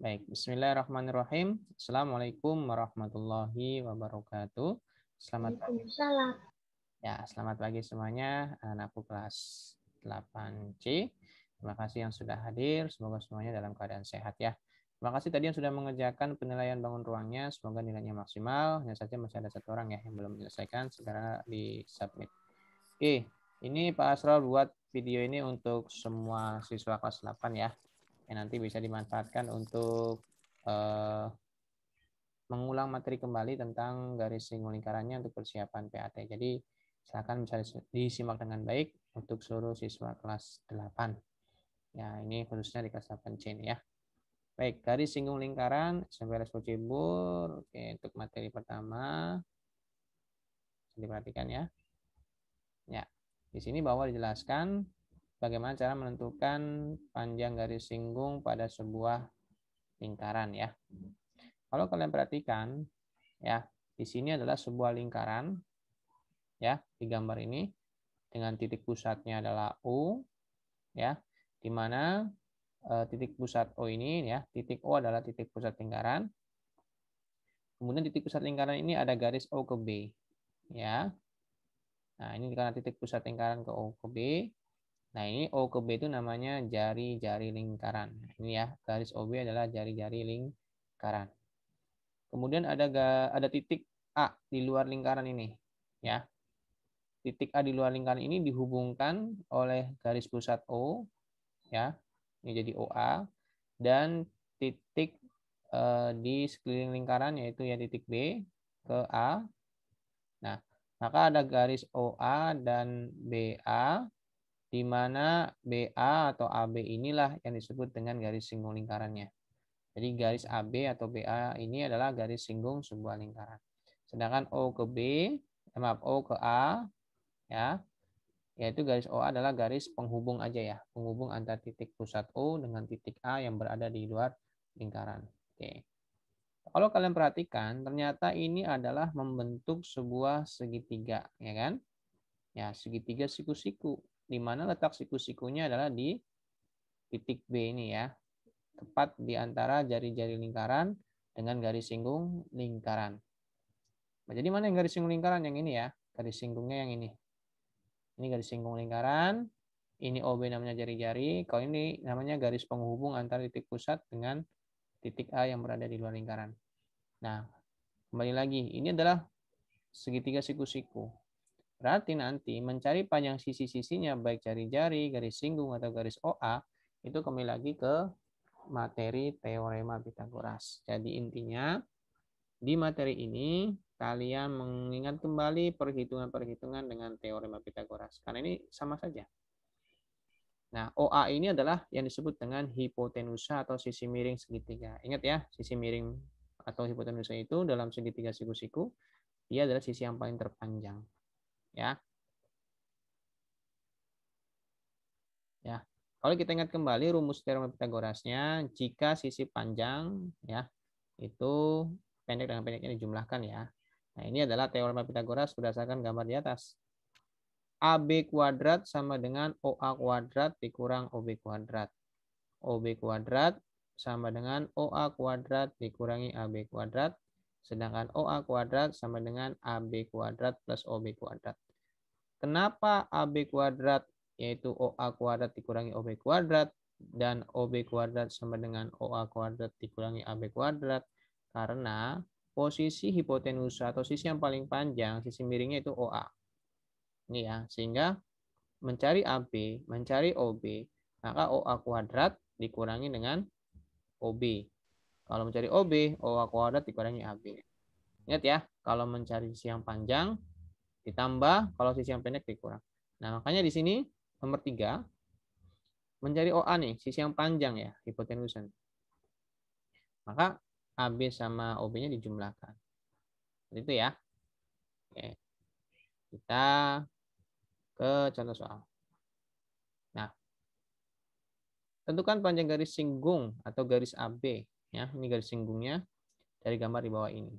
Baik, Baik, Bismillahirrahmanirrahim. Assalamualaikum warahmatullahi wabarakatuh. Selamat pagi. Waalaikumsalam. Ya, selamat pagi semuanya, anakku kelas 8C. Terima kasih yang sudah hadir. Semoga semuanya dalam keadaan sehat ya. Terima kasih tadi yang sudah mengerjakan penilaian bangun ruangnya. Semoga nilainya maksimal. Hanya saja masih ada satu orang ya yang belum menyelesaikan. Segera di-submit. Oke, ini Pak Asrul buat video ini untuk semua siswa kelas 8 ya. Yang nanti bisa dimanfaatkan untuk mengulang materi kembali tentang garis singgung lingkarannya untuk persiapan PAT. Jadi silakan bisa disimak dengan baik untuk seluruh siswa kelas 8. Ya, ini khususnya di kelas 8C ini ya. Baik, garis singgung lingkaran sampai resposibur. Oke, untuk materi pertama diperhatikan ya. Ya, di sini bahwa dijelaskan bagaimana cara menentukan panjang garis singgung pada sebuah lingkaran ya. Kalau kalian perhatikan ya, di sini adalah sebuah lingkaran ya, di gambar ini dengan titik pusatnya adalah O ya, di mana titik pusat O ini ya, titik O adalah titik pusat lingkaran. Kemudian titik pusat lingkaran ini ada garis O ke B ya. Nah, ini karena titik pusat lingkaran ke O ke B. Nah, ini O ke B itu namanya jari-jari lingkaran. Ini ya, garis OB adalah jari-jari lingkaran. Kemudian ada titik A di luar lingkaran ini ya. Titik A di luar lingkaran ini dihubungkan oleh garis pusat O ya. Ini jadi OA dan titik di sekeliling lingkaran yaitu ya titik B ke A. Nah, maka ada garis OA dan BA di mana BA atau AB inilah yang disebut dengan garis singgung lingkarannya. Jadi garis AB atau BA ini adalah garis singgung sebuah lingkaran. Sedangkan O ke B, O ke A, ya, yaitu garis OA adalah garis penghubung aja ya, penghubung antara titik pusat O dengan titik A yang berada di luar lingkaran. Oke. Kalau kalian perhatikan, ternyata ini adalah membentuk sebuah segitiga, ya kan? Ya, segitiga siku-siku. Di mana letak siku-sikunya adalah di titik B ini ya. Tepat di antara jari-jari lingkaran dengan garis singgung lingkaran. Nah, jadi mana yang garis singgung lingkaran? Yang ini ya. Garis singgungnya yang ini. Ini garis singgung lingkaran. Ini OB namanya jari-jari. Kalau ini namanya garis penghubung antara titik pusat dengan titik A yang berada di luar lingkaran. Nah, kembali lagi. Ini adalah segitiga siku-siku. Berarti nanti mencari panjang sisi-sisinya baik jari-jari, garis singgung, atau garis OA, itu kembali lagi ke materi teorema Pitagoras. Jadi intinya di materi ini kalian mengingat kembali perhitungan-perhitungan dengan teorema Pitagoras. Karena ini sama saja. Nah, OA ini adalah yang disebut dengan hipotenusa atau sisi miring segitiga. Ingat ya, sisi miring atau hipotenusa itu dalam segitiga siku-siku, dia adalah sisi yang paling terpanjang. Ya. Ya. Kalau kita ingat kembali rumus teorema Pitagorasnya, jika sisi panjang ya itu pendek dengan pendeknya dijumlahkan ya. Nah, ini adalah teorema Pitagoras berdasarkan gambar di atas. AB kuadrat sama dengan OA kuadrat dikurang OB kuadrat. OB kuadrat sama dengan OA kuadrat dikurangi AB kuadrat. Sedangkan OA kuadrat sama dengan AB kuadrat plus OB kuadrat. Kenapa AB kuadrat yaitu OA kuadrat dikurangi OB kuadrat dan OB kuadrat sama dengan OA kuadrat dikurangi AB kuadrat? Karena posisi hipotenusa atau sisi yang paling panjang, sisi miringnya itu OA. Ini ya, sehingga mencari AB, mencari OB, maka OA kuadrat dikurangi dengan OB. Kalau mencari OB, OA kuadrat dikurangi AB. Ingat ya, kalau mencari sisi yang panjang, ditambah kalau sisi yang pendek dikurang. Nah, makanya di sini nomor 3 mencari OA nih, sisi yang panjang ya, hipotenusa. Maka AB sama OB-nya dijumlahkan. Itu ya. Oke. Kita ke contoh soal. Nah, tentukan panjang garis singgung atau garis AB ya. Ini garis singgungnya dari gambar di bawah ini.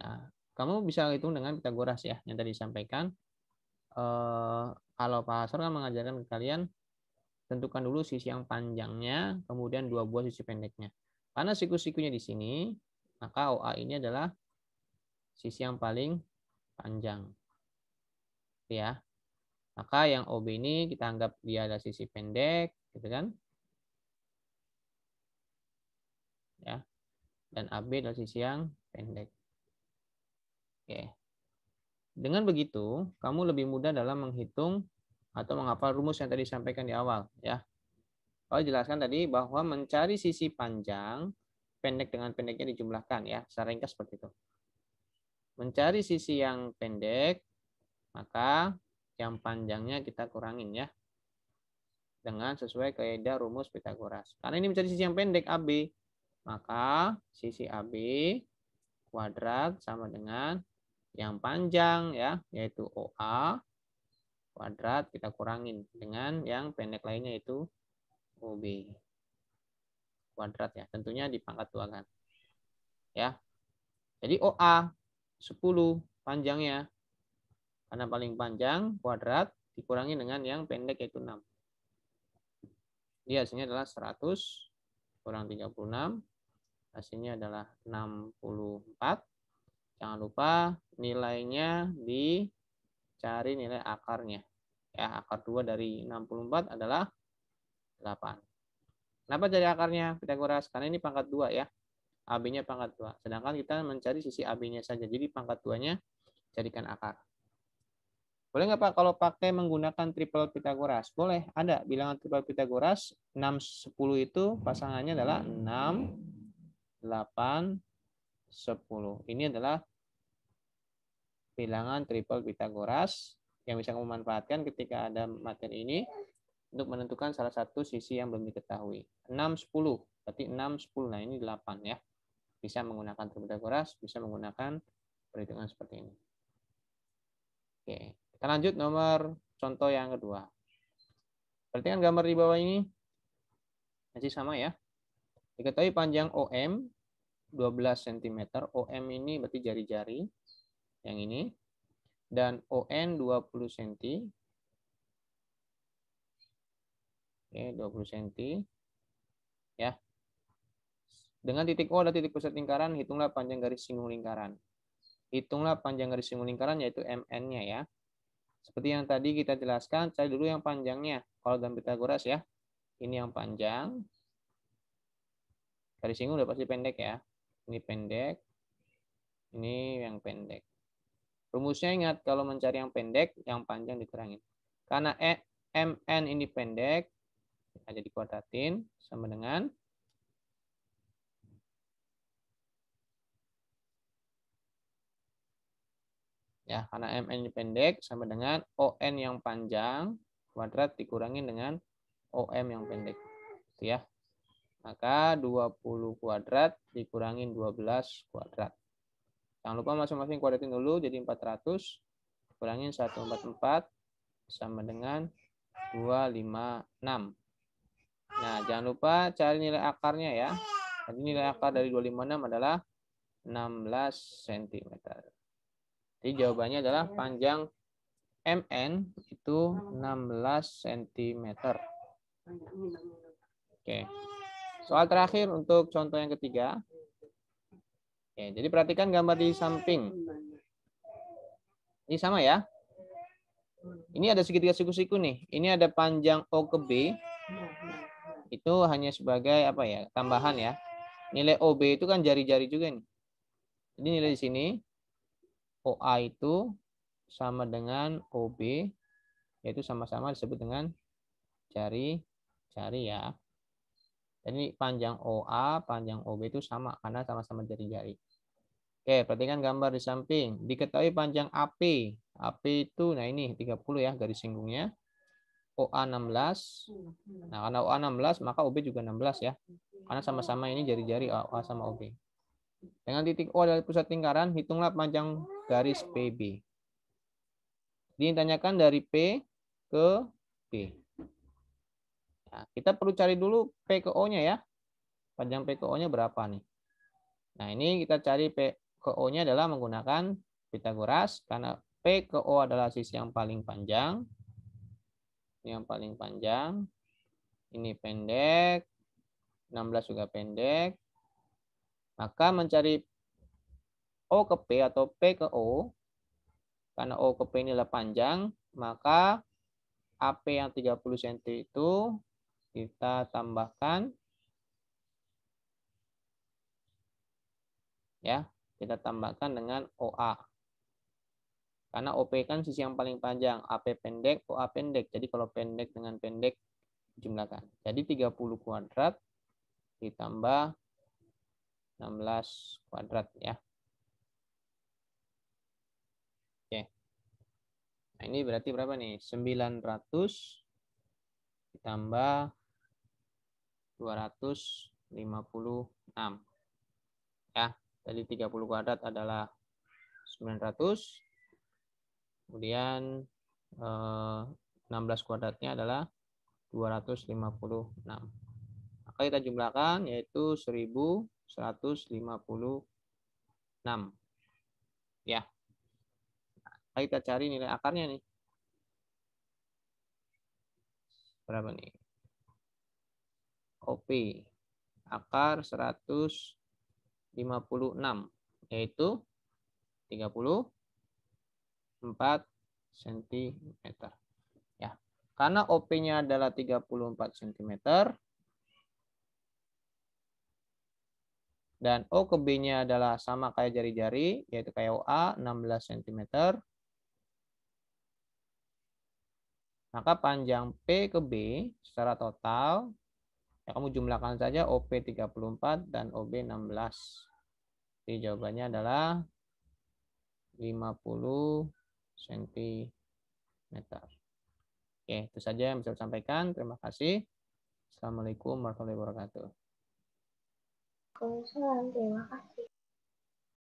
Nah, kamu bisa hitung dengan Pitagoras ya yang tadi disampaikan. Kalau Pak Hasor kan mengajarkan ke kalian tentukan dulu sisi yang panjangnya, kemudian 2 buah sisi pendeknya. Karena siku-sikunya di sini, maka OA ini adalah sisi yang paling panjang. Ya. Maka yang OB ini kita anggap dia adalah sisi pendek, gitu kan? Ya. Dan AB adalah sisi yang pendek. Oke. Dengan begitu, kamu lebih mudah dalam menghitung atau menghafal rumus yang tadi disampaikan di awal, ya. Kalau jelaskan tadi bahwa mencari sisi panjang, pendek dengan pendeknya dijumlahkan, ya. Secara ringkas seperti itu. Mencari sisi yang pendek, maka yang panjangnya kita kurangin, ya. Dengan sesuai kaidah rumus Pitagoras. Karena ini mencari sisi yang pendek, AB, maka sisi AB kuadrat sama dengan yang panjang, ya, yaitu OA kuadrat kita kurangin dengan yang pendek lainnya yaitu OB kuadrat, ya, tentunya dipangkat 2 kan, ya. Jadi OA 10 panjangnya, karena paling panjang kuadrat dikurangi dengan yang pendek yaitu 6. Jadi hasilnya adalah 100 kurang 36, hasilnya adalah 64. Jangan lupa nilainya dicari nilai akarnya. Ya, akar 2 dari 64 adalah 8. Kenapa cari akarnya Pitagoras? Karena ini pangkat 2, ya. AB-nya pangkat 2. Sedangkan kita mencari sisi AB-nya saja. Jadi pangkat 2-nya jadikan akar. Boleh nggak Pak kalau pakai menggunakan triple Pitagoras? Boleh, ada bilangan triple Pitagoras. 6, 10 itu pasangannya adalah 6, 8, 10. Ini adalah bilangan triple Pitagoras yang bisa kamu manfaatkan ketika ada materi ini untuk menentukan salah satu sisi yang belum diketahui. 6, 10. Berarti 6, 10. Nah, ini 8, ya. Bisa menggunakan triple Pitagoras, bisa menggunakan perhitungan seperti ini. Oke, kita lanjut nomor contoh yang kedua. Perhatikan gambar di bawah ini. Masih sama, ya. Diketahui panjang OM 12 cm. OM ini berarti jari-jari. Yang ini. Dan ON 20 cm. Oke, 20 cm. Ya. Dengan titik O adalah titik pusat lingkaran, hitunglah panjang garis singgung lingkaran. Hitunglah panjang garis singgung lingkaran, yaitu MN-nya, ya. Seperti yang tadi kita jelaskan, cari dulu yang panjangnya. Kalau dalam Pitagoras, ya. Ini yang panjang. Garis singgung udah pasti pendek, ya. Ini pendek. Ini yang pendek. Rumusnya ingat, kalau mencari yang pendek, yang panjang dikurangin. Karena MN ini pendek, ada dikuadratin sama dengan ya, karena MN ini pendek sama dengan ON yang panjang kuadrat dikurangin dengan OM yang pendek. Itu, ya. Maka 20 kuadrat dikurangin 12 kuadrat. Jangan lupa masing-masing kuadratin dulu, jadi 400 kurangin 144 sama dengan 256. Nah, jangan lupa cari nilai akarnya, ya. Jadi nilai akar dari 256 adalah 16 cm. Jadi jawabannya adalah panjang MN itu 16 cm. Oke. Soal terakhir untuk contoh yang ketiga. Oke, jadi perhatikan gambar di samping. Ini sama, ya. Ini ada segitiga siku-siku nih. Ini ada panjang O ke B. Itu hanya sebagai apa, ya? Tambahan, ya. Nilai OB itu kan jari-jari juga nih. Jadi nilai di sini OA itu sama dengan OB, yaitu sama-sama disebut dengan jari-jari, ya. Jadi panjang OA, panjang OB itu sama karena sama-sama jari-jari. Oke, perhatikan gambar di samping. Diketahui panjang AP. AP itu, nah ini 30, ya, garis singgungnya. OA 16. Nah, karena OA 16, maka OB juga 16, ya. Karena sama-sama ini jari-jari OA sama OB. Dengan titik O adalah pusat lingkaran, hitunglah panjang garis PB. Ditanyakan dari P ke B. Nah, kita perlu cari dulu P ke O-nya, ya. Panjang P ke O-nya berapa nih? Nah, ini kita cari P ke O-nya adalah menggunakan Pitagoras. Karena P ke O adalah sisi yang paling panjang. Ini yang paling panjang. Ini pendek. 16 juga pendek. Maka mencari O ke P atau P ke O, karena O ke P ini adalah panjang, maka AP yang 30 cm itu kita tambahkan, ya, kita tambahkan dengan OA. Karena OP kan sisi yang paling panjang, AP pendek, OA pendek. Jadi kalau pendek dengan pendek jumlahkan. Jadi 30 kuadrat ditambah 16 kuadrat ya. Oke. Nah, ini berarti berapa nih? 900 ditambah 256. Ya, jadi 30 kuadrat adalah 900. Kemudian 16 kuadratnya adalah 256. Maka kita jumlahkan yaitu 1156. Ya. Nah, kita cari nilai akarnya nih. Berapa nih? OP. Akar 156 yaitu 34 cm. Ya. Karena OP-nya adalah 34 cm dan O ke B-nya adalah sama kayak jari-jari, yaitu kayak OA 16 cm. Maka panjang P ke B secara total, ya kamu jumlahkan saja OP 34 dan OB 16. Jadi jawabannya adalah 50 cm. Oke, itu saja yang bisa saya sampaikan. Terima kasih. Assalamualaikum warahmatullahi wabarakatuh. Waalaikumsalam, terima kasih.